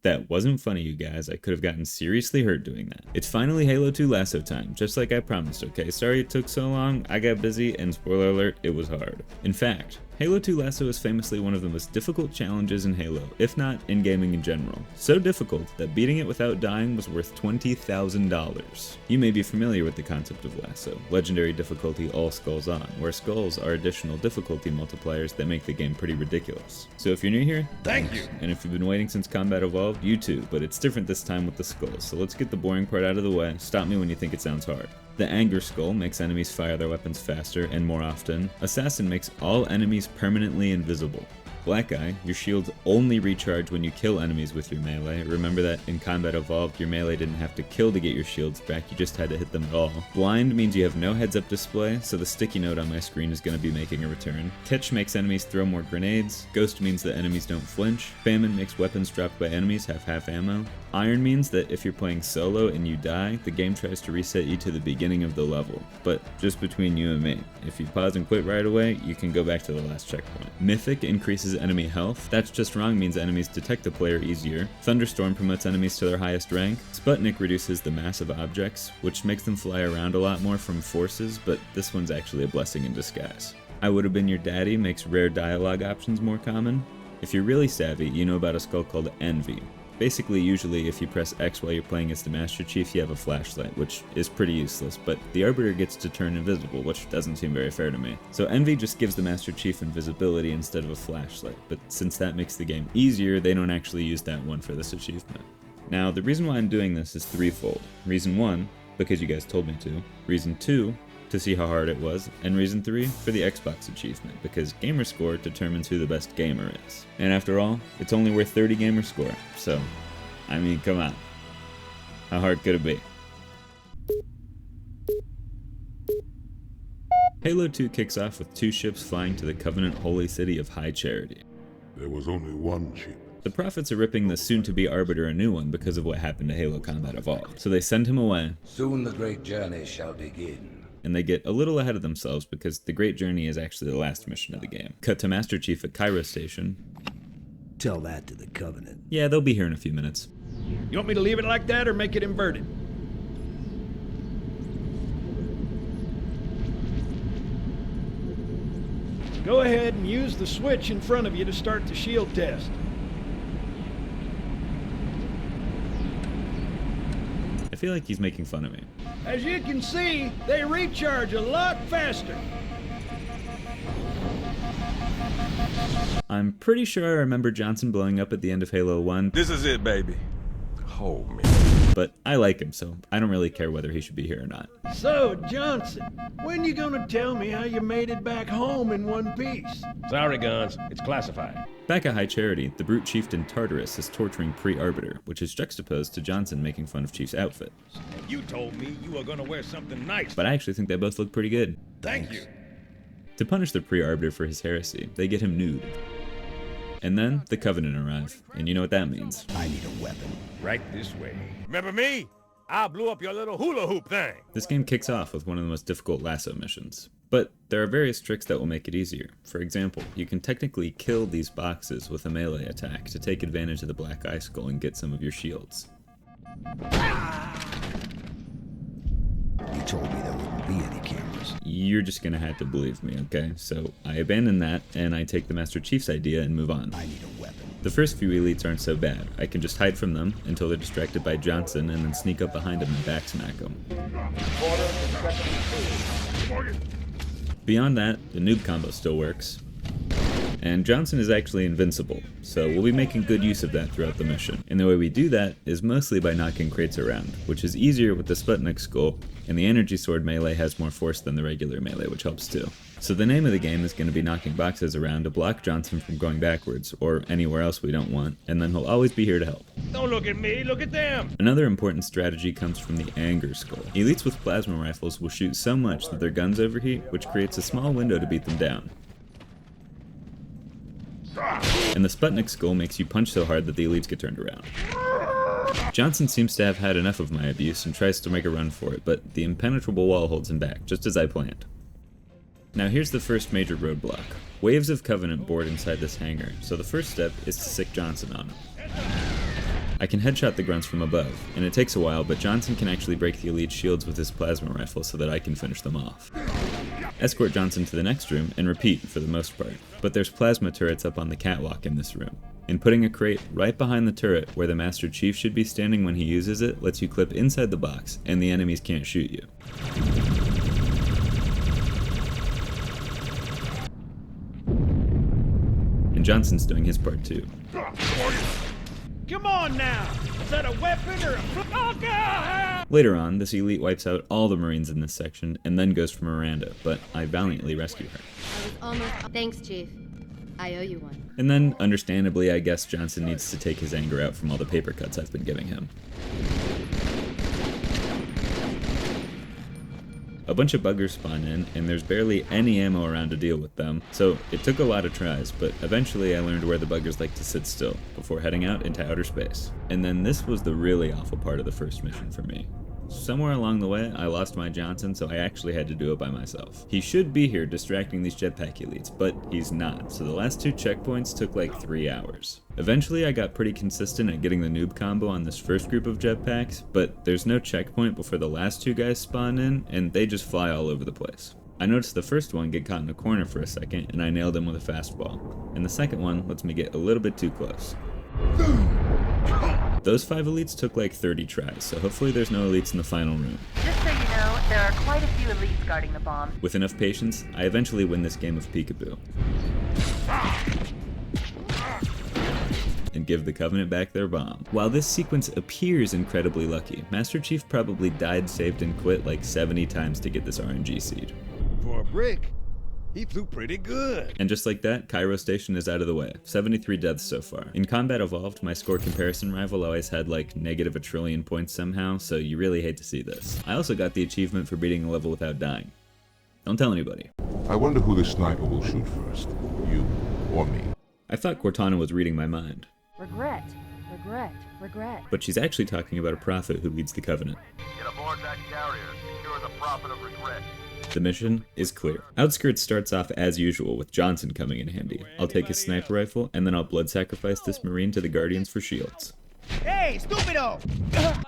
That wasn't funny, you guys. I could have gotten seriously hurt doing that. It's finally Halo 2 LASO time, just like I promised, okay? Sorry it took so long, I got busy, and spoiler alert, it was hard. In fact, Halo 2 LASO is famously one of the most difficult challenges in Halo, if not in gaming in general. So difficult that beating it without dying was worth $20,000. You may be familiar with the concept of LASO, legendary difficulty all skulls on, where skulls are additional difficulty multipliers that make the game pretty ridiculous. So if you're new here, Thank you. and if you've been waiting since Combat Evolved, you too, but it's different this time with the skulls, so let's get the boring part out of the way. Stop me when you think it sounds hard. The Anger Skull makes enemies fire their weapons faster and more often. Assassin makes all enemies permanently invisible. Black Eye, your shields only recharge when you kill enemies with your melee. Remember that in Combat Evolved, your melee didn't have to kill to get your shields back, you just had to hit them at all. Blind means you have no heads-up display, so the sticky note on my screen is going to be making a return. Catch makes enemies throw more grenades. Ghost means that enemies don't flinch. Famine makes weapons dropped by enemies have half ammo. Iron means that if you're playing solo and you die, the game tries to reset you to the beginning of the level. But just between you and me, if you pause and quit right away, you can go back to the last checkpoint. Mythic increases enemy health. That's just wrong means enemies detect the player easier. Thunderstorm promotes enemies to their highest rank. Sputnik reduces the mass of objects, which makes them fly around a lot more from forces, but this one's actually a blessing in disguise. I Would Have Been Your Daddy makes rare dialogue options more common. If you're really savvy, you know about a skull called Envy. Basically, usually if you press X while you're playing as the Master Chief, you have a flashlight, which is pretty useless, but the Arbiter gets to turn invisible, which doesn't seem very fair to me. So Envy just gives the Master Chief invisibility instead of a flashlight, but since that makes the game easier, they don't actually use that one for this achievement. Now, the reason why I'm doing this is threefold. Reason 1, because you guys told me to. Reason 2, to see how hard it was, and reason 3, for the Xbox achievement, because Gamerscore determines who the best gamer is. And after all, it's only worth 30 Gamerscore, so, I mean, come on. How hard could it be? Halo 2 kicks off with 2 ships flying to the Covenant holy city of High Charity. There was only one ship. The Prophets are ripping the soon-to-be Arbiter a new one because of what happened to Halo Combat Evolved, so they send him away. Soon the great journey shall begin. And they get a little ahead of themselves because the Great Journey is actually the last mission of the game. Cut to Master Chief at Cairo Station. Tell that to the Covenant. Yeah, they'll be here in a few minutes. You want me to leave it like that or make it inverted? Go ahead and use the switch in front of you to start the shield test. I feel like he's making fun of me. As you can see, they recharge a lot faster. I'm pretty sure I remember Johnson blowing up at the end of Halo 1, This is it, baby. Hold me. but I like him, so I don't really care whether he should be here or not. So, Johnson, when you gonna tell me how you made it back home in one piece? Sorry, Guns. It's classified. Back at High Charity, the brute chieftain Tartarus is torturing pre-Arbiter, which is juxtaposed to Johnson making fun of Chief's outfit. You told me you were gonna wear something nice. But I actually think they both look pretty good. Thank you. To punish the pre-Arbiter for his heresy, they get him nude. And then, the Covenant arrive, and you know what that means. I need a weapon. Right this way. Remember me? I blew up your little hula hoop thing. This game kicks off with one of the most difficult lasso missions. But there are various tricks that will make it easier. For example, you can technically kill these boxes with a melee attack to take advantage of the Black Eye Skull and get some of your shields. You told me there wouldn't be any cameras. You're just gonna have to believe me, okay? So I abandon that, and I take the Master Chief's idea and move on. I need a weapon. The first few elites aren't so bad. I can just hide from them until they're distracted by Johnson and then sneak up behind him and backsmack him. Beyond that, the noob combo still works. And Johnson is actually invincible, so we'll be making good use of that throughout the mission. And the way we do that is mostly by knocking crates around, which is easier with the Sputnik skull, and the energy sword melee has more force than the regular melee, which helps too. So the name of the game is going to be knocking boxes around to block Johnson from going backwards, or anywhere else we don't want, and then he'll always be here to help. Don't look at me, look at them. Another important strategy comes from the Anger Skull. Elites with plasma rifles will shoot so much that their guns overheat, which creates a small window to beat them down. And the Sputnik skull makes you punch so hard that the elites get turned around. Johnson seems to have had enough of my abuse and tries to make a run for it, but the impenetrable wall holds him back, just as I planned. Now here's the first major roadblock. Waves of Covenant board inside this hangar, so the first step is to sick Johnson on him. I can headshot the grunts from above, and it takes a while, but Johnson can actually break the elite's shields with his plasma rifle so that I can finish them off. Escort Johnson to the next room, and repeat for the most part. But there's plasma turrets up on the catwalk in this room. And putting a crate right behind the turret where the Master Chief should be standing when he uses it lets you clip inside the box, and the enemies can't shoot you. And Johnson's doing his part too. Come on now! Is that a weapon or a... Oh, God! Later on, this elite wipes out all the Marines in this section and then goes for Miranda, but I valiantly rescue her. I was almost... Thanks, Chief. I owe you one. And then, understandably, I guess Johnson needs to take his anger out from all the paper cuts I've been giving him. A bunch of buggers spawn in, and there's barely any ammo around to deal with them, so it took a lot of tries, but eventually I learned where the buggers like to sit still, before heading out into outer space. And then this was the really awful part of the first mission for me. Somewhere along the way, I lost my Johnson, so I actually had to do it by myself. He should be here distracting these jetpack elites, but he's not, so the last 2 checkpoints took like 3 hours. Eventually, I got pretty consistent at getting the noob combo on this first group of jetpacks, but there's no checkpoint before the last 2 guys spawn in, and they just fly all over the place. I noticed the first one get caught in a corner for a second, and I nailed him with a fastball. And the second one lets me get a little bit too close. Those 5 elites took like 30 tries, so hopefully there's no elites in the final room. Just so you know, there are quite a few elites guarding the bomb. With enough patience, I eventually win this game of peekaboo. And give the Covenant back their bomb. While this sequence appears incredibly lucky, Master Chief probably died, saved, and quit like 70 times to get this RNG seed. For a brick, he flew pretty good. And just like that, Cairo Station is out of the way. 73 deaths so far. In Combat Evolved, my score comparison rival always had like negative a trillion points somehow, so you really hate to see this. I also got the achievement for beating a level without dying. Don't tell anybody. I wonder who the sniper will shoot first. You or me. I thought Cortana was reading my mind. Regret, regret, regret. But she's actually talking about a prophet who leads the Covenant. Get aboard that carrier. Secure the prophet of regret. The mission is clear. Outskirts starts off as usual with Johnson coming in handy. I'll take his sniper rifle, and then I'll blood sacrifice this Marine to the Guardians for shields. Hey, stupido!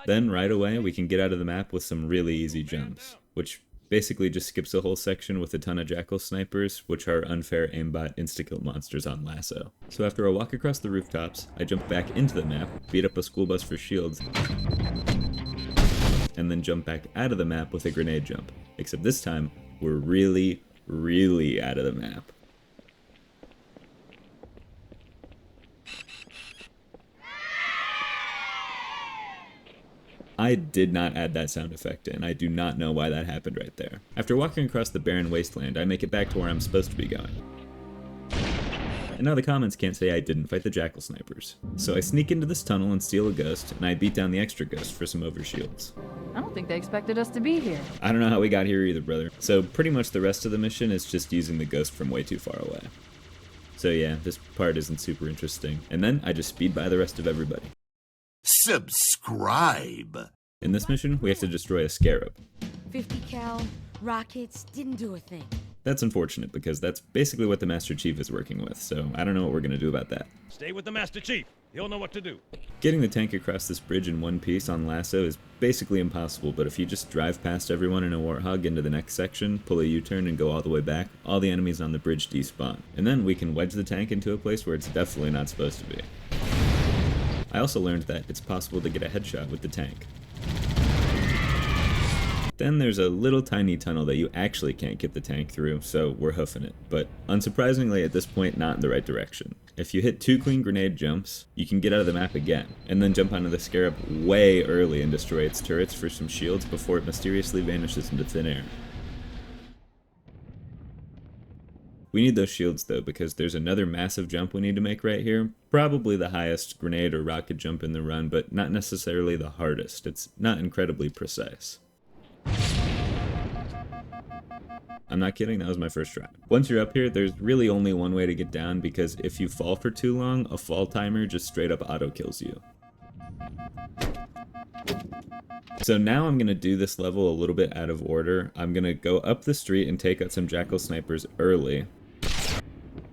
Then right away we can get out of the map with some really easy jumps, which basically just skips a whole section with a ton of Jackal snipers, which are unfair aimbot insta-kill monsters on LASO. So after a walk across the rooftops, I jump back into the map, beat up a school bus for shields, and then jump back out of the map with a grenade jump. Except this time, we're really, really out of the map. I did not add that sound effect in. I do not know why that happened right there. After walking across the barren wasteland, I make it back to where I'm supposed to be going. And now the comments can't say I didn't fight the Jackal snipers. So I sneak into this tunnel and steal a ghost, and I beat down the extra ghost for some overshields. I don't think they expected us to be here. I don't know how we got here either, brother. So pretty much the rest of the mission is just using the ghost from way too far away. So yeah, this part isn't super interesting. And then I just speed by the rest of everybody. Subscribe. In this mission, we have to destroy a scarab. 50 cal, rockets, didn't do a thing. That's unfortunate because that's basically what the Master Chief is working with, so I don't know what we're gonna do about that. Stay with the Master Chief. He'll know what to do. Getting the tank across this bridge in one piece on LASO is basically impossible, but if you just drive past everyone in a Warthog into the next section, pull a U-turn and go all the way back, all the enemies on the bridge despawn. And then we can wedge the tank into a place where it's definitely not supposed to be. I also learned that it's possible to get a headshot with the tank. Then there's a little tiny tunnel that you actually can't get the tank through, so we're hoofing it. But unsurprisingly at this point, not in the right direction. If you hit 2 clean grenade jumps, you can get out of the map again, and then jump onto the scarab way early and destroy its turrets for some shields before it mysteriously vanishes into thin air. We need those shields though, because there's another massive jump we need to make right here. Probably the highest grenade or rocket jump in the run, but not necessarily the hardest. It's not incredibly precise. I'm not kidding, that was my first try. Once you're up here, there's really only one way to get down, because if you fall for too long, a fall timer just straight up auto kills you. So now I'm gonna do this level a little bit out of order. I'm gonna go up the street and take out some Jackal snipers early.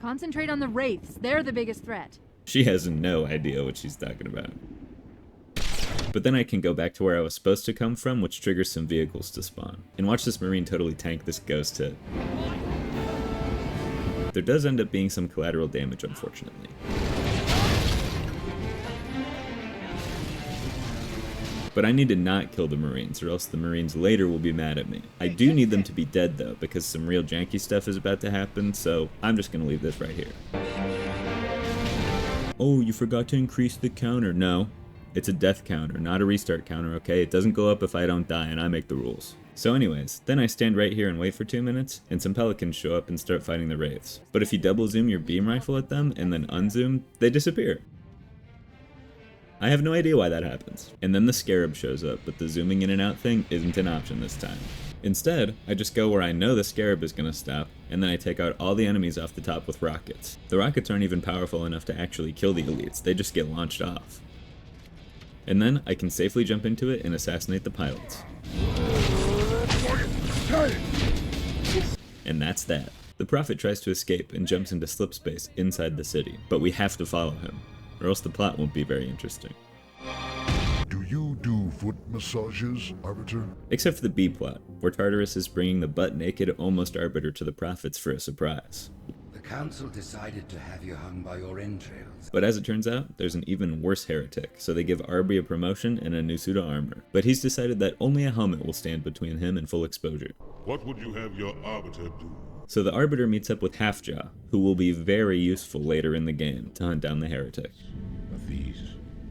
Concentrate on the Wraiths. They're the biggest threat. She has no idea what she's talking about. But then I can go back to where I was supposed to come from, which triggers some vehicles to spawn. And watch this Marine totally tank this ghost hit. There does end up being some collateral damage, unfortunately. But I need to not kill the Marines, or else the Marines later will be mad at me. I do need them to be dead though, because some real janky stuff is about to happen, so I'm just gonna leave this right here. Oh, you forgot to increase the counter. No, it's a death counter, not a restart counter, okay? It doesn't go up if I don't die, and I make the rules. So anyways, then I stand right here and wait for 2 minutes, and some pelicans show up and start fighting the wraiths. But if you double zoom your beam rifle at them, and then unzoom, they disappear. I have no idea why that happens. And then the scarab shows up, but the zooming in and out thing isn't an option this time. Instead, I just go where I know the scarab is gonna stop, and then I take out all the enemies off the top with rockets. The rockets aren't even powerful enough to actually kill the elites, they just get launched off. And then I can safely jump into it and assassinate the pilots. And that's that. The Prophet tries to escape and jumps into slip space inside the city, but we have to follow him, or else the plot won't be very interesting. Do you do foot massages, Arbiter? Except for the B plot, where Tartarus is bringing the butt-naked almost Arbiter to the Prophets for a surprise. The council decided to have you hung by your entrails. But as it turns out, there's an even worse heretic, so they give Arby a promotion and a new suit of armor. But he's decided that only a helmet will stand between him and full exposure. What would you have your Arbiter do? So the Arbiter meets up with Halfjaw, who will be very useful later in the game to hunt down the heretic. But these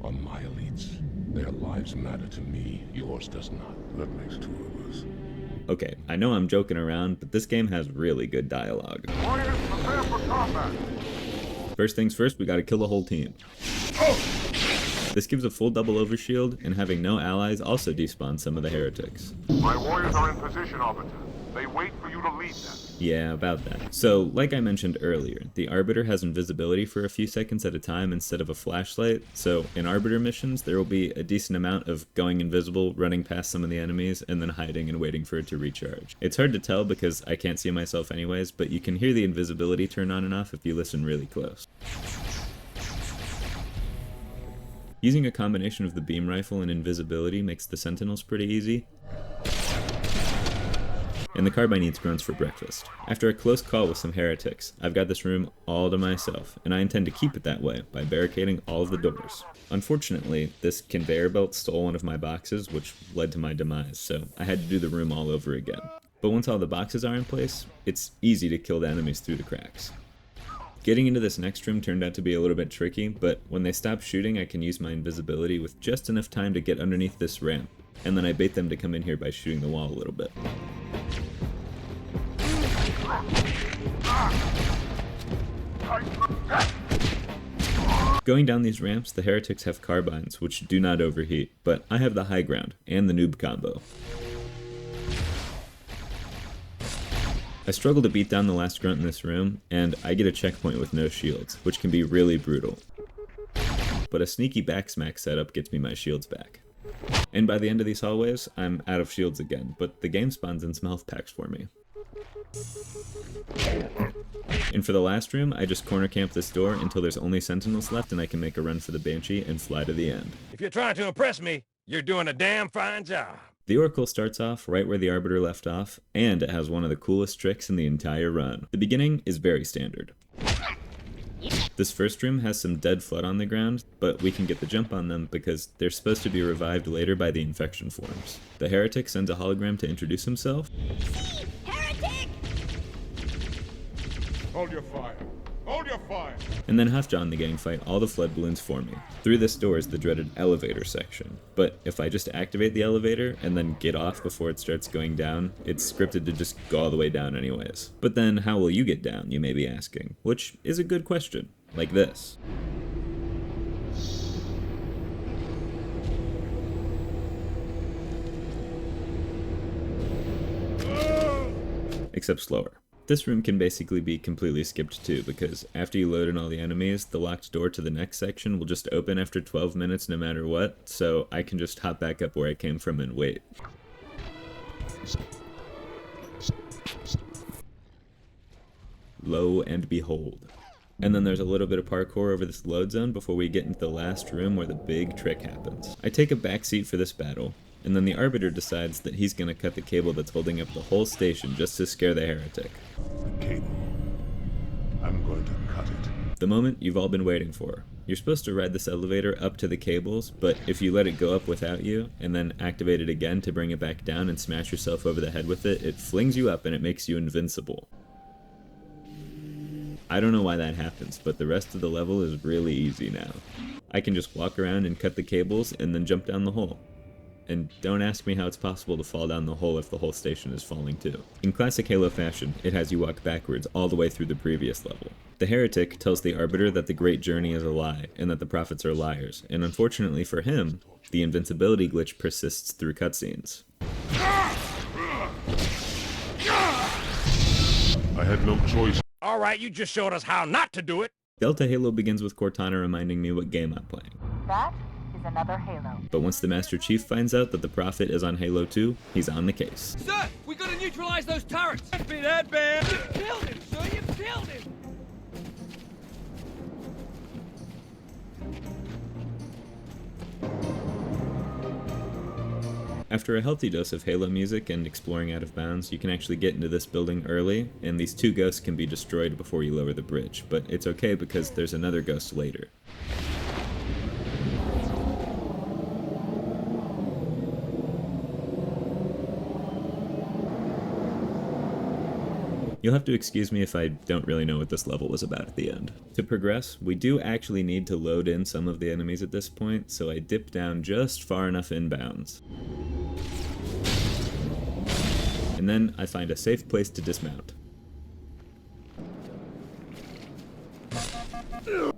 are my elites. Their lives matter to me, yours does not. That makes two of us. Okay, I know I'm joking around, but this game has really good dialogue. Warriors, prepare for combat! First things first, we gotta kill the whole team. This gives a full double overshield, and having no allies also despawns some of the heretics. My warriors are in position, Arbiter. They wait for you to lead them. Yeah, about that. So, like I mentioned earlier, the Arbiter has invisibility for a few seconds at a time instead of a flashlight, so in Arbiter missions, there will be a decent amount of going invisible, running past some of the enemies, and then hiding and waiting for it to recharge. It's hard to tell because I can't see myself anyways, but you can hear the invisibility turn on and off if you listen really close. Using a combination of the beam rifle and invisibility makes the sentinels pretty easy. And the carbine eats grunts for breakfast. After a close call with some heretics, I've got this room all to myself, and I intend to keep it that way by barricading all of the doors. Unfortunately, this conveyor belt stole one of my boxes, which led to my demise, so I had to do the room all over again. But once all the boxes are in place, it's easy to kill the enemies through the cracks. Getting into this next room turned out to be a little bit tricky, but when they stop shooting I can use my invisibility with just enough time to get underneath this ramp, and then I bait them to come in here by shooting the wall a little bit. Going down these ramps, the heretics have carbines, which do not overheat, but I have the high ground, and the noob combo. I struggle to beat down the last grunt in this room, and I get a checkpoint with no shields, which can be really brutal. But a sneaky backsmack setup gets me my shields back. And by the end of these hallways, I'm out of shields again, but the game spawns in some health packs for me. And for the last room, I just corner camp this door until there's only sentinels left and I can make a run for the Banshee and fly to the end. If you're trying to impress me, you're doing a damn fine job. The Oracle starts off right where the Arbiter left off, and it has one of the coolest tricks in the entire run. The beginning is very standard. This first room has some dead flood on the ground, but we can get the jump on them because they're supposed to be revived later by the infection forms. The heretic sends a hologram to introduce himself. Heretic! Hold your fire! Hold your fire! And then Halfjaw and the gang fight all the flood balloons for me. Through this door is the dreaded elevator section. But if I just activate the elevator and then get off before it starts going down, it's scripted to just go all the way down anyways. But then how will you get down, you may be asking? Which is a good question. Like this. Except slower. This room can basically be completely skipped too, because after you load in all the enemies, the locked door to the next section will just open after 12 minutes no matter what, so I can just hop back up where I came from and wait. Lo and behold. And then there's a little bit of parkour over this load zone before we get into the last room where the big trick happens. I take a backseat for this battle, and then the Arbiter decides that he's gonna cut the cable that's holding up the whole station just to scare the Heretic. The cable. I'm going to cut it. The moment you've all been waiting for. You're supposed to ride this elevator up to the cables, but if you let it go up without you, and then activate it again to bring it back down and smash yourself over the head with it, it flings you up and it makes you invincible. I don't know why that happens, but the rest of the level is really easy now. I can just walk around and cut the cables and then jump down the hole. And don't ask me how it's possible to fall down the hole if the whole station is falling too. In classic Halo fashion, it has you walk backwards all the way through the previous level. The Heretic tells the Arbiter that the Great Journey is a lie, and that the prophets are liars, and unfortunately for him, the invincibility glitch persists through cutscenes. I had no choice. All right, you just showed us how not to do it. Delta Halo begins with Cortana reminding me what game I'm playing. That is another Halo. But once the Master Chief finds out that the Prophet is on Halo 2, he's on the case. Sir, we gotta neutralize those turrets! Can't be that bad! You killed him, sir! You killed him! After a healthy dose of Halo music and exploring out of bounds, you can actually get into this building early, and these two ghosts can be destroyed before you lower the bridge, but it's okay because there's another ghost later. You'll have to excuse me if I don't really know what this level was about at the end. To progress, we do actually need to load in some of the enemies at this point, so I dip down just far enough inbounds. And then I find a safe place to dismount.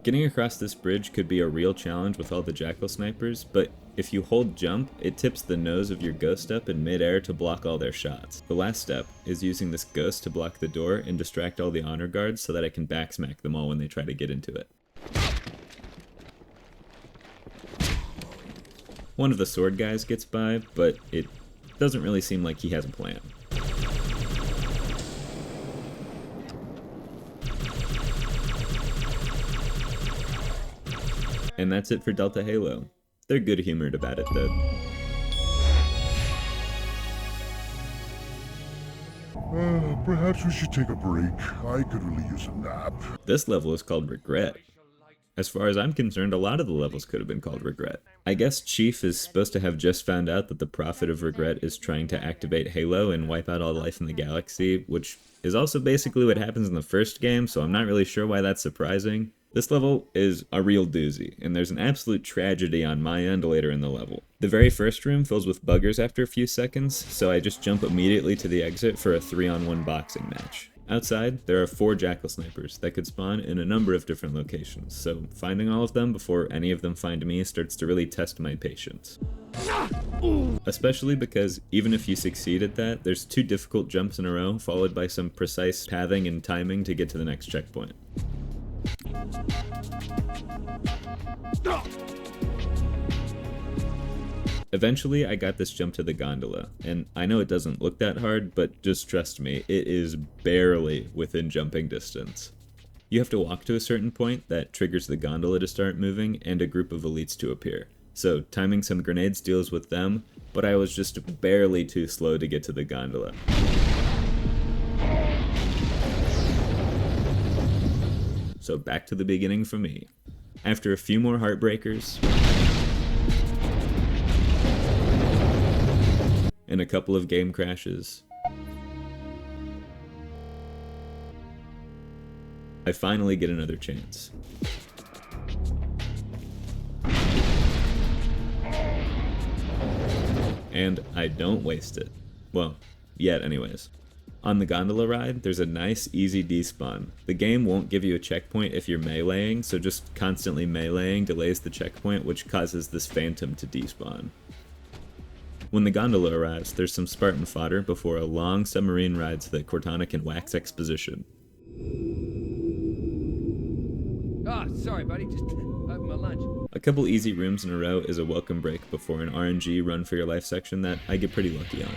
Getting across this bridge could be a real challenge with all the jackal snipers, but if you hold jump, it tips the nose of your ghost up in midair to block all their shots. The last step is using this ghost to block the door and distract all the honor guards so that I can backsmack them all when they try to get into it. One of the sword guys gets by, but it doesn't really seem like he has a plan. And that's it for Delta Halo. They're good-humored about it, though. Perhaps we should take a break. I could really use a nap. This level is called Regret. As far as I'm concerned, a lot of the levels could have been called Regret. I guess Chief is supposed to have just found out that the Prophet of Regret is trying to activate Halo and wipe out all life in the galaxy, which is also basically what happens in the first game, so I'm not really sure why that's surprising. This level is a real doozy, and there's an absolute tragedy on my end later in the level. The very first room fills with buggers after a few seconds, so I just jump immediately to the exit for a 3-on-1 boxing match. Outside, there are 4 jackal snipers that could spawn in a number of different locations, so finding all of them before any of them find me starts to really test my patience. Especially because even if you succeed at that, there's 2 difficult jumps in a row followed by some precise pathing and timing to get to the next checkpoint. Eventually, I got this jump to the gondola, and I know it doesn't look that hard, but just trust me, it is barely within jumping distance. You have to walk to a certain point that triggers the gondola to start moving and a group of elites to appear. So timing some grenades deals with them, but I was just barely too slow to get to the gondola. So back to the beginning for me. After a few more heartbreakers, and a couple of game crashes, I finally get another chance. And I don't waste it. Well, yet anyways. On the gondola ride, there's a nice, easy despawn. The game won't give you a checkpoint if you're meleeing, so just constantly meleeing delays the checkpoint, which causes this phantom to despawn. When the gondola arrives, there's some Spartan fodder before a long submarine ride so that Cortana can wax exposition. Sorry, buddy. Just opened my lunch. A couple easy rooms in a row is a welcome break before an RNG run for your life section that I get pretty lucky on.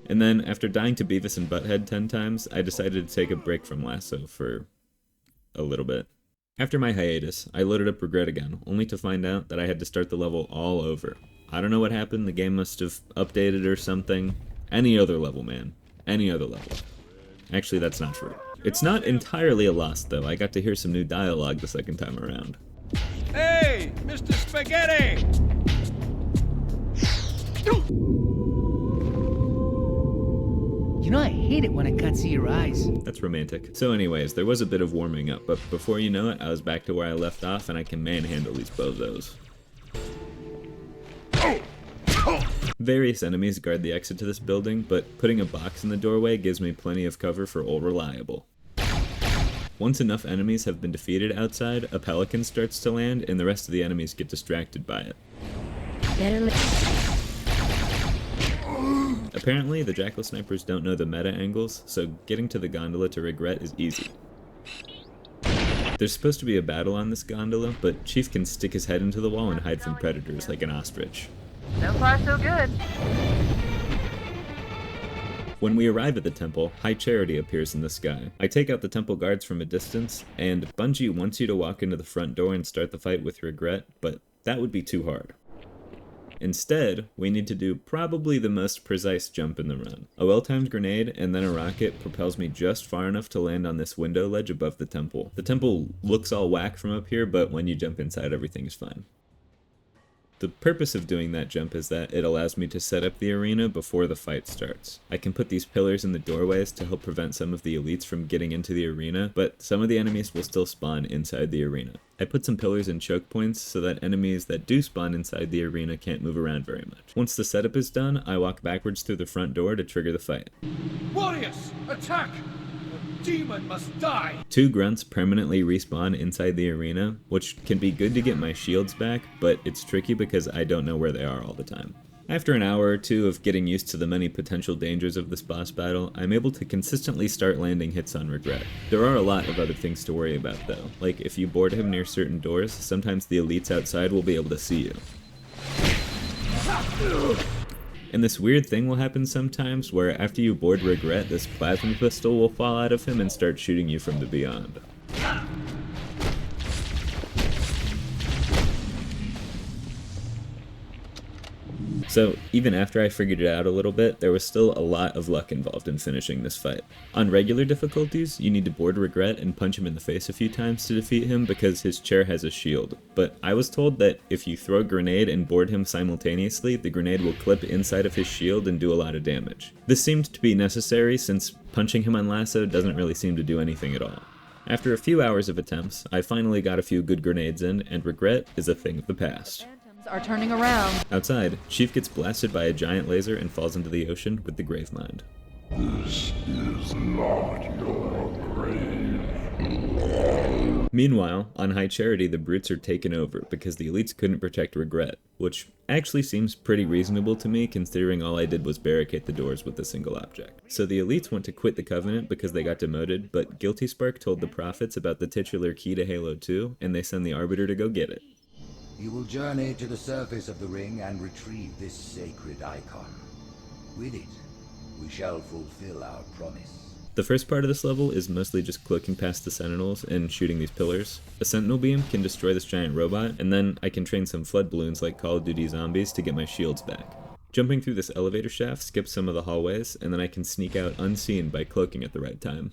And then, after dying to Beavis and Butthead 10 times, I decided to take a break from LASO for a little bit. After my hiatus, I loaded up Regret again, only to find out that I had to start the level all over. I don't know what happened, the game must have updated or something. Any other level, man. Any other level. Actually, that's not true. It's not entirely a loss, though. I got to hear some new dialogue the second time around. Hey, Mr. Spaghetti! You know, I hate it when I can't see your eyes. That's romantic. So anyways, there was a bit of warming up, but before you know it, I was back to where I left off, and I can manhandle these bozos. Various enemies guard the exit to this building, but putting a box in the doorway gives me plenty of cover for Old Reliable. Once enough enemies have been defeated outside, a pelican starts to land, and the rest of the enemies get distracted by it. Apparently, the Jackal snipers don't know the meta angles, so getting to the gondola to Regret is easy. There's supposed to be a battle on this gondola, but Chief can stick his head into the wall and hide from predators like an ostrich. So far, so good. When we arrive at the temple, High Charity appears in the sky. I take out the temple guards from a distance, and Bungie wants you to walk into the front door and start the fight with Regret, but that would be too hard. Instead, we need to do probably the most precise jump in the run. A well-timed grenade and then a rocket propels me just far enough to land on this window ledge above the temple. The temple looks all whack from up here, but when you jump inside, everything is fine. The purpose of doing that jump is that it allows me to set up the arena before the fight starts. I can put these pillars in the doorways to help prevent some of the elites from getting into the arena, but some of the enemies will still spawn inside the arena. I put some pillars and choke points so that enemies that do spawn inside the arena can't move around very much. Once the setup is done, I walk backwards through the front door to trigger the fight. Warriors, attack! The demon must die! 2 grunts permanently respawn inside the arena, which can be good to get my shields back, but it's tricky because I don't know where they are all the time. After an hour or two of getting used to the many potential dangers of this boss battle, I'm able to consistently start landing hits on Regret. There are a lot of other things to worry about though, like if you board him near certain doors, sometimes the elites outside will be able to see you. And this weird thing will happen sometimes where after you board Regret, this plasma pistol will fall out of him and start shooting you from the beyond. So, even after I figured it out a little bit, there was still a lot of luck involved in finishing this fight. On regular difficulties, you need to board Regret and punch him in the face a few times to defeat him because his chair has a shield. But I was told that if you throw a grenade and board him simultaneously, the grenade will clip inside of his shield and do a lot of damage. This seemed to be necessary since punching him on LASO doesn't really seem to do anything at all. After a few hours of attempts, I finally got a few good grenades in, and Regret is a thing of the past. Are turning around. Outside, Chief gets blasted by a giant laser and falls into the ocean with the Gravemind. This is not your grave. Meanwhile, on High Charity, the brutes are taken over because the elites couldn't protect Regret, which actually seems pretty reasonable to me considering all I did was barricade the doors with a single object. So the elites want to quit the Covenant because they got demoted, but Guilty Spark told the Prophets about the titular key to Halo 2, and they send the Arbiter to go get it. You will journey to the surface of the ring and retrieve this sacred icon. With it, we shall fulfill our promise. The first part of this level is mostly just cloaking past the sentinels and shooting these pillars. A sentinel beam can destroy this giant robot, and then I can train some flood balloons like Call of Duty Zombies to get my shields back. Jumping through this elevator shaft skips some of the hallways, and then I can sneak out unseen by cloaking at the right time.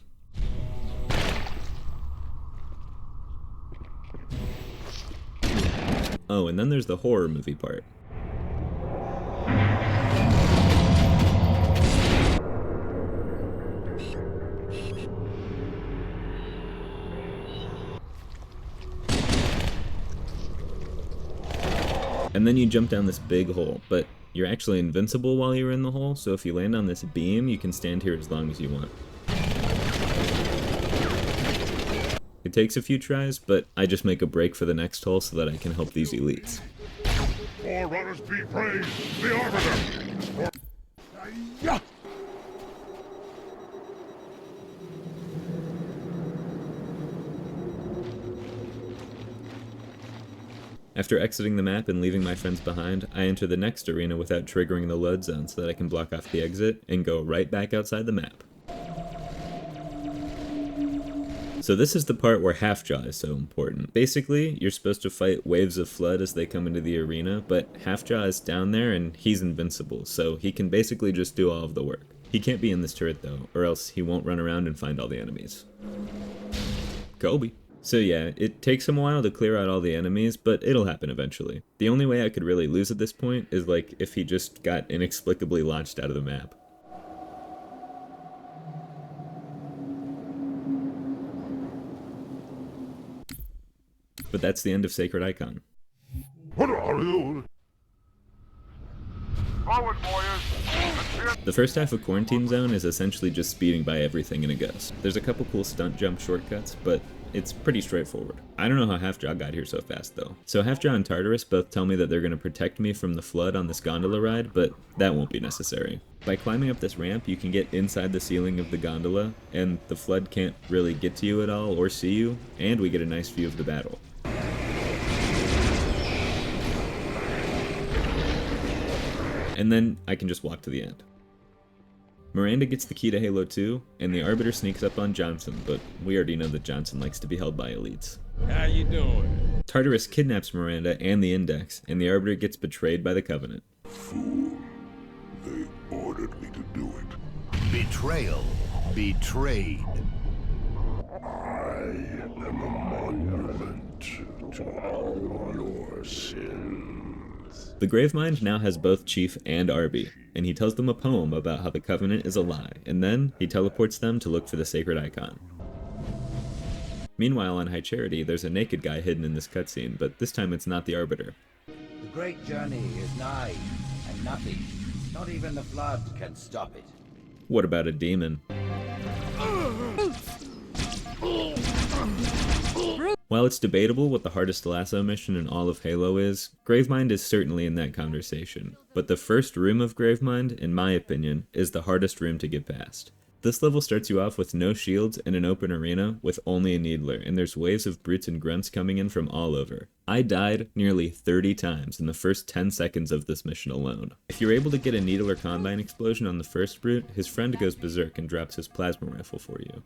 Oh, and then there's the horror movie part. And then you jump down this big hole, but you're actually invincible while you're in the hole, so if you land on this beam, you can stand here as long as you want. It takes a few tries, but I just make a break for the next hole so that I can help these elites. Forerunners be praised, the Arbiter! After exiting the map and leaving my friends behind, I enter the next arena without triggering the load zone so that I can block off the exit and go right back outside the map. So this is the part where Halfjaw is so important. Basically, you're supposed to fight waves of flood as they come into the arena, but Halfjaw is down there and he's invincible, so he can basically just do all of the work. He can't be in this turret though, or else he won't run around and find all the enemies. Kobe. So yeah, it takes him a while to clear out all the enemies, but it'll happen eventually. The only way I could really lose at this point is like if he just got inexplicably launched out of the map. But that's the end of Sacred Icon. The first half of Quarantine Zone is essentially just speeding by everything in a gust. There's a couple cool stunt jump shortcuts, but it's pretty straightforward. I don't know how Halfjaw got here so fast though. So Halfjaw and Tartarus both tell me that they're going to protect me from the flood on this gondola ride, but that won't be necessary. By climbing up this ramp, you can get inside the ceiling of the gondola, and the flood can't really get to you at all or see you, and we get a nice view of the battle. And then I can just walk to the end. Miranda gets the key to Halo 2, and the Arbiter sneaks up on Johnson, but we already know that Johnson likes to be held by elites. How you doing? Tartarus kidnaps Miranda and the Index, and the Arbiter gets betrayed by the Covenant. Fool. They ordered me to do it. Betrayal. Betrayed. I am a monument to all your sins. The Gravemind now has both Chief and Arby, and he tells them a poem about how the Covenant is a lie, and then he teleports them to look for the Sacred Icon. Meanwhile, on High Charity, there's a naked guy hidden in this cutscene, but this time it's not the Arbiter. The great journey is nigh, and nothing, not even the flood, can stop it. What about a demon? While it's debatable what the hardest LASO mission in all of Halo is, Gravemind is certainly in that conversation. But the first room of Gravemind, in my opinion, is the hardest room to get past. This level starts you off with no shields in an open arena with only a needler, and there's waves of brutes and grunts coming in from all over. I died nearly 30 times in the first 10 seconds of this mission alone. If you're able to get a needler combine explosion on the first brute, his friend goes berserk and drops his plasma rifle for you.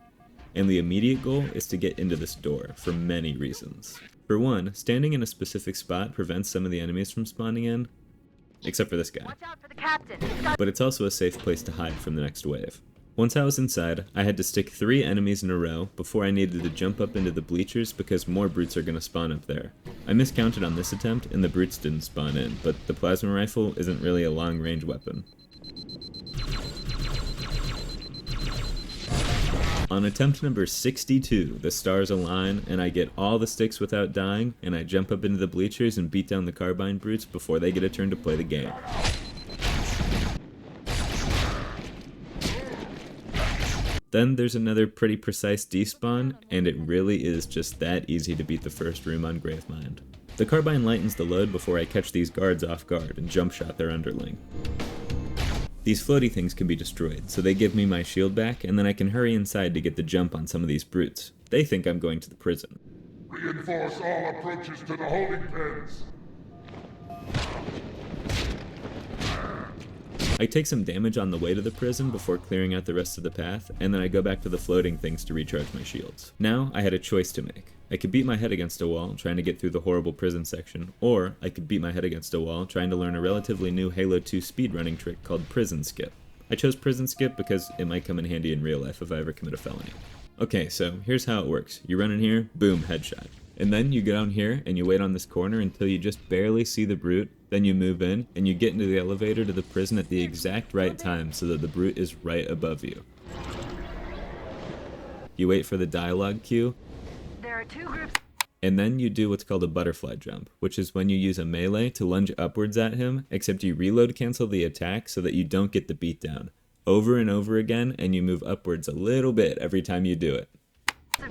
And the immediate goal is to get into this door, for many reasons. For one, standing in a specific spot prevents some of the enemies from spawning in, except for this guy. Watch out for the captain. But it's also a safe place to hide from the next wave. Once I was inside, I had to stick 3 enemies in a row before I needed to jump up into the bleachers because more brutes are going to spawn up there. I miscounted on this attempt and the brutes didn't spawn in, but the plasma rifle isn't really a long-range weapon. On attempt number 62, the stars align, and I get all the sticks without dying, and I jump up into the bleachers and beat down the carbine brutes before they get a turn to play the game. Then there's another pretty precise despawn, and it really is just that easy to beat the first room on Gravemind. The carbine lightens the load before I catch these guards off guard and jump shot their underling. These floaty things can be destroyed, so they give me my shield back, and then I can hurry inside to get the jump on some of these brutes. They think I'm going to the prison. Reinforce all approaches to the holding pens. I take some damage on the way to the prison before clearing out the rest of the path, and then I go back to the floating things to recharge my shields. Now, I had a choice to make. I could beat my head against a wall trying to get through the horrible prison section, or I could beat my head against a wall trying to learn a relatively new Halo 2 speedrunning trick called Prison Skip. I chose Prison Skip because it might come in handy in real life if I ever commit a felony. Okay, so here's how it works. You run in here, boom, headshot. And then you go down here and you wait on this corner until you just barely see the brute, then you move in, and you get into the elevator to the prison at the exact right time so that the brute is right above you. You wait for the dialogue cue, There are 2 groups. and then you do what's called a butterfly jump, which is when you use a melee to lunge upwards at him, except you reload cancel the attack so that you don't get the beatdown. Over and over again, and you move upwards a little bit every time you do it.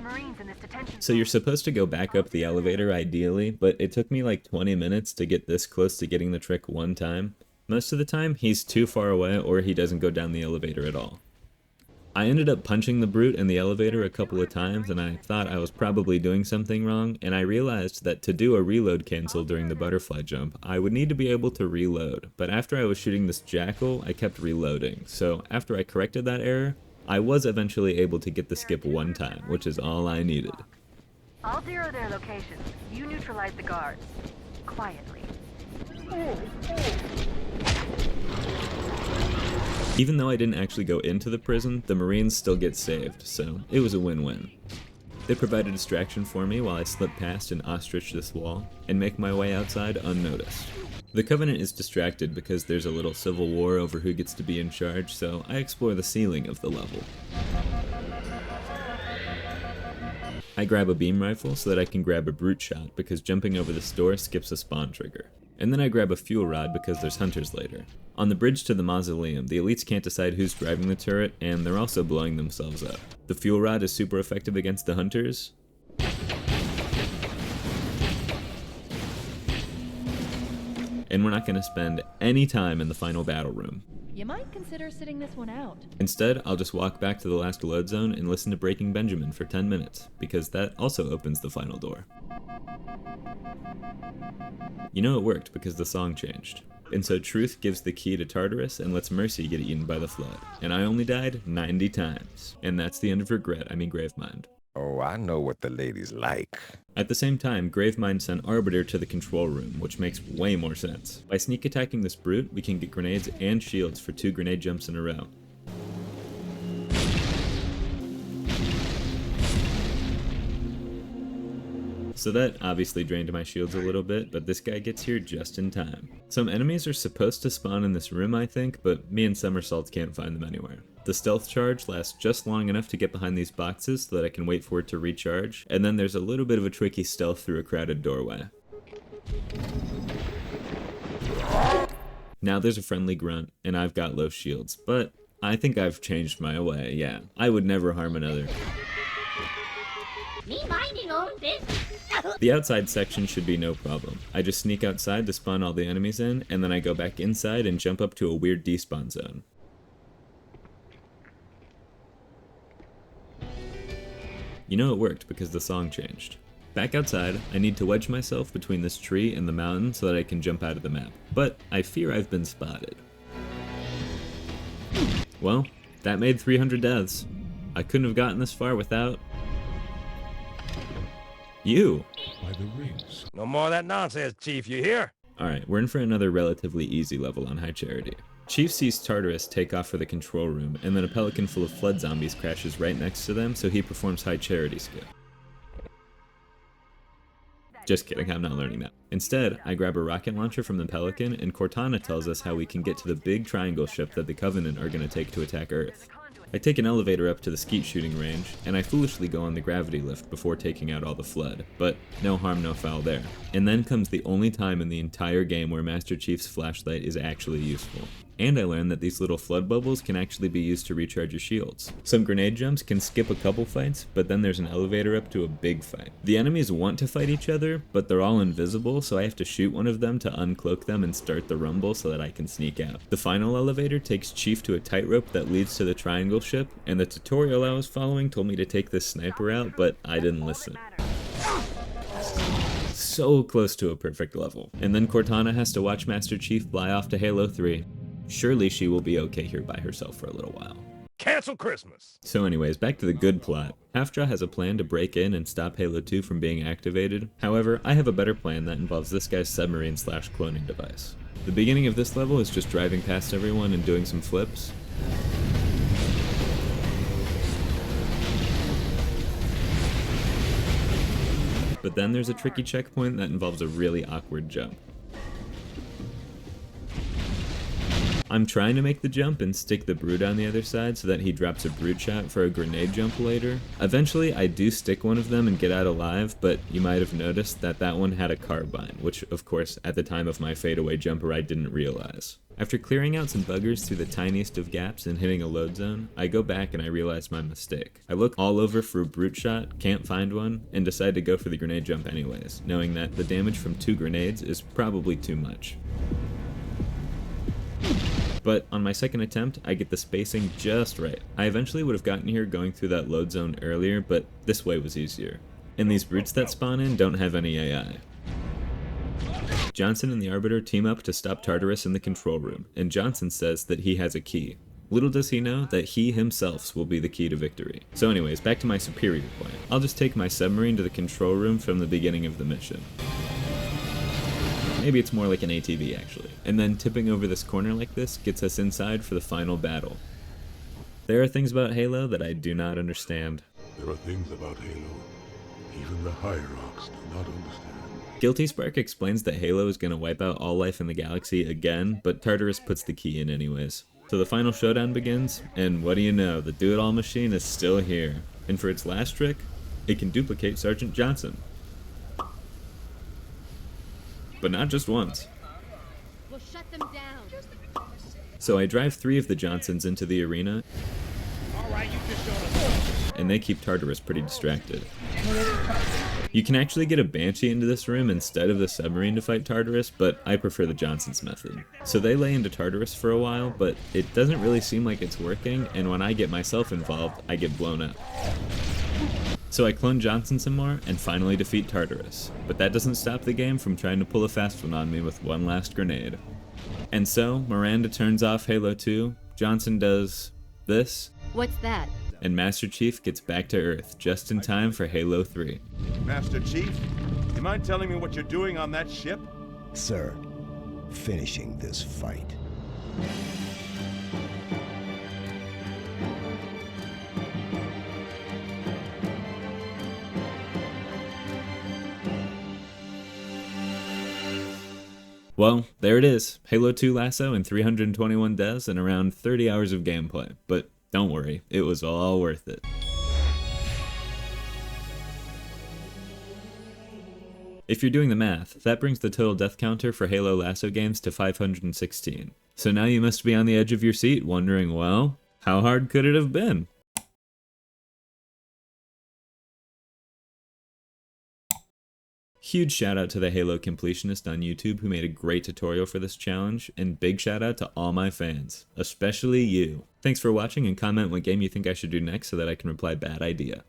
Marines in this detention. So you're supposed to go back up the elevator ideally, but it took me like 20 minutes to get this close to getting the trick one time. Most of the time, he's too far away or he doesn't go down the elevator at all. I ended up punching the brute in the elevator a couple of times, and I thought I was probably doing something wrong, and I realized that to do a reload cancel during the butterfly jump, I would need to be able to reload. But after I was shooting this jackal, I kept reloading. So after I corrected that error, I was eventually able to get the skip one time, which is all I needed. I'll zero their locations. You neutralize the guards. Quietly. Even though I didn't actually go into the prison, the Marines still get saved, so it was a win-win. They provide a distraction for me while I slip past and ostrich this wall, and make my way outside unnoticed. The Covenant is distracted because there's a little civil war over who gets to be in charge, so I explore the ceiling of the level. I grab a beam rifle so that I can grab a brute shot because jumping over this door skips a spawn trigger. And then I grab a fuel rod because there's hunters later. On the bridge to the mausoleum, the elites can't decide who's driving the turret, and they're also blowing themselves up. The fuel rod is super effective against the hunters. And we're not going to spend any time in the final battle room. You might consider sitting this one out. Instead, I'll just walk back to the last load zone and listen to Breaking Benjamin for 10 minutes, because that also opens the final door. You know it worked because the song changed. And so Truth gives the key to Tartarus and lets Mercy get eaten by the flood. And I only died 90 times. And that's the end of Gravemind. Oh, I know what the ladies like. At the same time, Gravemind sent Arbiter to the control room, which makes way more sense. By sneak attacking this brute, we can get grenades and shields for 2 grenade jumps in a row. So that obviously drained my shields a little bit, but this guy gets here just in time. Some enemies are supposed to spawn in this room, I think, but me and Somersaults can't find them anywhere. The stealth charge lasts just long enough to get behind these boxes so that I can wait for it to recharge, and then there's a little bit of a tricky stealth through a crowded doorway. Now there's a friendly grunt, and I've got low shields, but I think I've changed my way, yeah. I would never harm another. Me minding own business. The outside section should be no problem. I just sneak outside to spawn all the enemies in, and then I go back inside and jump up to a weird despawn zone. You know it worked because the song changed. Back outside, I need to wedge myself between this tree and the mountain so that I can jump out of the map, but I fear I've been spotted. Well, that made 300 deaths. I couldn't have gotten this far without... you! By the rings. No more of that nonsense, Chief, you hear? Alright, we're in for another relatively easy level on High Charity. Chief sees Tartarus take off for the control room, and then a pelican full of flood zombies crashes right next to them, so he performs High Charity skill. Just kidding, I'm not learning that. Instead, I grab a rocket launcher from the pelican, and Cortana tells us how we can get to the big triangle ship that the Covenant are going to take to attack Earth. I take an elevator up to the skeet shooting range, and I foolishly go on the gravity lift before taking out all the flood, but no harm, no foul there. And then comes the only time in the entire game where Master Chief's flashlight is actually useful. And I learned that these little flood bubbles can actually be used to recharge your shields. Some grenade jumps can skip a couple fights, but then there's an elevator up to a big fight. The enemies want to fight each other, but they're all invisible, so I have to shoot one of them to uncloak them and start the rumble so that I can sneak out. The final elevator takes Chief to a tightrope that leads to the triangle ship, and the tutorial I was following told me to take this sniper out, but I didn't listen. So close to a perfect level. And then Cortana has to watch Master Chief fly off to Halo 3. Surely she will be okay here by herself for a little while. Cancel Christmas! So anyways, back to the good plot. Halfjaw has a plan to break in and stop Halo 2 from being activated. However, I have a better plan that involves this guy's submarine/cloning device. The beginning of this level is just driving past everyone and doing some flips. But then there's a tricky checkpoint that involves a really awkward jump. I'm trying to make the jump and stick the brute on the other side so that he drops a brute shot for a grenade jump later. Eventually I do stick one of them and get out alive, but you might have noticed that that one had a carbine, which of course at the time of my fadeaway jumper I didn't realize. After clearing out some buggers through the tiniest of gaps and hitting a load zone, I go back and I realize my mistake. I look all over for a brute shot, can't find one, and decide to go for the grenade jump anyways, knowing that the damage from 2 grenades is probably too much. But on my second attempt, I get the spacing just right. I eventually would have gotten here going through that load zone earlier, but this way was easier. And these brutes that spawn in don't have any AI. Johnson and the Arbiter team up to stop Tartarus in the control room, and Johnson says that he has a key. Little does he know that he himself will be the key to victory. So anyways, back to my superior plan. I'll just take my submarine to the control room from the beginning of the mission. Maybe it's more like an ATV actually. And then tipping over this corner like this gets us inside for the final battle. There are things about Halo that I do not understand. There are things about Halo even the Hierarchs do not understand. Guilty Spark explains that Halo is going to wipe out all life in the galaxy again, but Tartarus puts the key in anyways. So the final showdown begins, and what do you know, the do-it-all machine is still here. And for its last trick, it can duplicate Sergeant Johnson. But not just once. We'll shut them down. So I drive 3 of the Johnsons into the arena, and they keep Tartarus pretty distracted. You can actually get a Banshee into this room instead of the submarine to fight Tartarus, but I prefer the Johnsons method. So they lay into Tartarus for a while, but it doesn't really seem like it's working, and when I get myself involved, I get blown up. So I clone Johnson some more, and finally defeat Tartarus. But that doesn't stop the game from trying to pull a fast one on me with one last grenade. And so, Miranda turns off Halo 2, Johnson does this. What's that? And Master Chief gets back to Earth just in time for Halo 3. Master Chief, you mind telling me what you're doing on that ship? Sir, finishing this fight. Well, there it is. Halo 2 LASO in 321 deaths and around 30 hours of gameplay. But don't worry, it was all worth it. If you're doing the math, that brings the total death counter for Halo LASO games to 516. So now you must be on the edge of your seat wondering, well, how hard could it have been? Huge shout out to the Halo Completionist on YouTube who made a great tutorial for this challenge, and big shout out to all my fans, especially you. Thanks for watching, and comment what game you think I should do next so that I can reply bad idea.